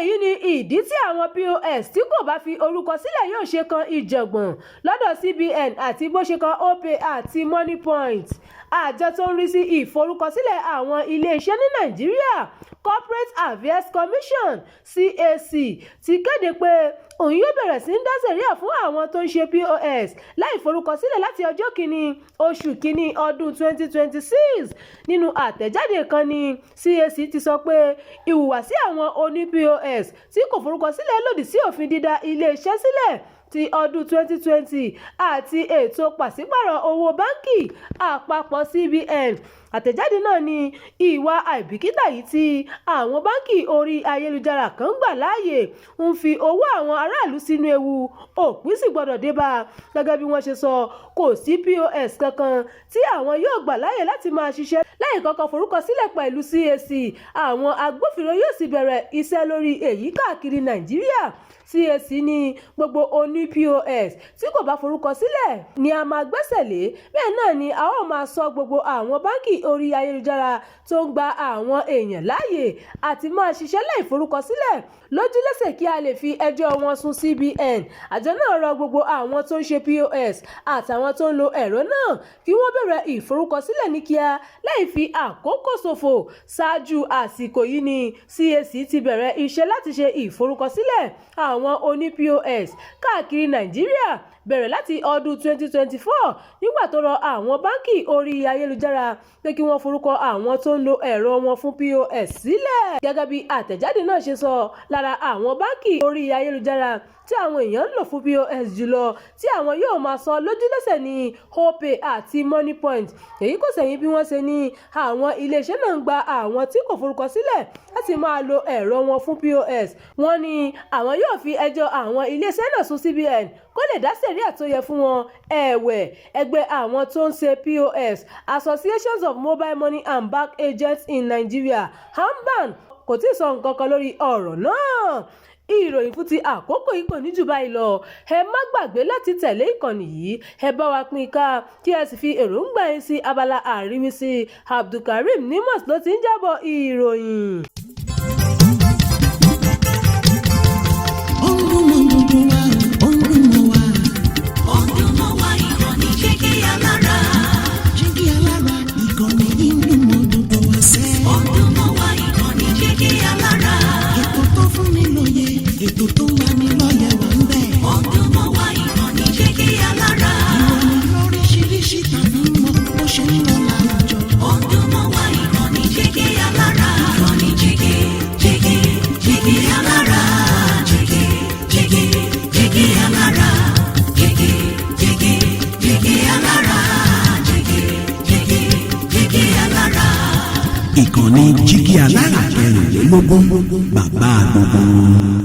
èyí ni ìdí tí àwọn POS tí kò bá fi orúkọ sílẹ̀ yóò ṣe kan ìjọ̀gbọ̀n lọ́dọ̀ CBN àti bó ṣe kan Opay àti Moniepoint. Àjọ tó ń rí sí ìforúkọsílẹ̀ àwọn ilé-iṣẹ́ ní Nàìjíríà Corporate Affairs Commission CAC ti kéde pé òun yóò bẹ̀rẹ̀ sí ń dá sẹ̀ríà fún àwọn tó ń ṣe POS láì forúkọsílẹ̀ láti ọjọ́ kìíní oṣù kìíní ọdún 2026. Nínú àtẹ̀jáde kan ní CAC ti sọ pé ìhùwàsí àwọn oní POS tí kò forúkọsílẹ̀ lòdì sí òfin dídá ilé-iṣẹ́ sílẹ̀ ti ọdún 2020 àti ètò pàṣípàrọ̀ owó báńkì àpapọ̀ CBN. Àtẹ̀jáde náà ní ìwà àìbìkítà yìí tí àwọn báńkì orí ayélujára kan gbà láàyè ń fi owó àwọn aráàlú sínú ewu, òpin sì gbọ́dọ̀ dé bá. Gẹ́gẹ́ bí wọ́n ṣe sọ, kò sí POS kankan tí àwọn yóò gbà láàyè láti máa ṣiṣẹ́ láì kọ́kọ́ forúkọ sílẹ̀ pẹ̀lú CAC. Àwọn agbófinró yóò sì bẹ̀rẹ̀ iṣẹ́ lórí èyí káàkiri Nàìjíríà. CAC ní gbogbo oní POS tí kò bá forúkọ sílẹ̀ ni a máa gbẹ́sẹ̀ lé. Bẹ́ẹ̀ náà ni a ó máa sọ gbogbo àwọn báńkì orí ayélujára tó ń gba àwọn èèyàn láàyè àti máa ṣiṣẹ́ láì forúkọ sílẹ̀ lójúlẹ́sẹ̀ kí a lè fi ẹjọ́ wọn sún CBN. Àjọ náà rọ gbogbo àwọn tó ń ṣe POS àtàwọn tó ń lo ẹ̀rọ náà kí wọ́n bẹ̀rẹ̀ ìforúkọsílẹ̀ ní kíá láì fi àkókò ṣòfò. Ṣáájú àsìkò yìí ni CAC ti bẹ̀rẹ̀ iṣẹ́ láti ṣe ìforúkọsílẹ̀ àwọn oní POS káàkiri Nàìjíríà bẹ̀rẹ̀ láti ọdún 2024 nígbà tó rọ àwọn báńkì orí ayélujára pé kí wọ́n forúkọ àwọn tó ń lo ẹ̀rọ wọn fún POS sílẹ̀. Gẹ́gẹ́ bí àtẹ̀jáde náà ṣe sọ, lára àwọn báńkì orí ayélujára tí àwọn èèyàn ń lò fún POS jùlọ tí àwọn yóò máa sọ lójúlẹ́sẹ̀ ní Opay àti Moniepoint. Èyí kò sẹ̀yìn bí wọ́n ṣe ní àwọn iléeṣẹ́ náà ń gba àwọn tí kò forúkọ sílẹ̀ láti máa lo ẹ̀rọ wọn fún POS. Wọ́n ní àwọn yóò fi ẹjọ́ àwọn iléeṣẹ́ náà sún CBN kó lè dá sẹ̀ríà tó yẹ fún wọn. Ẹ̀wẹ̀, ẹgbẹ́ àwọn tó ń ṣe POS, Associations of Mobile Money and Bank Agents in Nigeria (AMBAN) kò tí ì sọ nǹkan kan lórí ọ̀rọ̀ náà. Ìròyìn fún ti àkókò yìí kò ní jù báyìí lọ. Ẹ má gbàgbé láti tẹ̀lé ìkànnì yìí, ẹ bá wa pín ká kí ẹ sì fi èròǹgbà yín sí abala àríwísí. Abdulkareem Nimas ló ti ń jábọ̀ ìròyìn. Ètò tó ń lani lọ́yẹ̀ wà ń bẹ̀. Ọdún mọ́ wá ìkànnì Jígí Alára. Ìròyìn lóríṣiríṣi tàbí mọ bó ṣe ń lọ láwùjọ. Ọdún mọ́ wá ìkànnì Jígí Alára. Ìkànnì Jígí Alára. Jígí Alára. Jígí Alára. Jígí Alára. Ìkànnì Jígí Alára 24 bàbá gbogbo.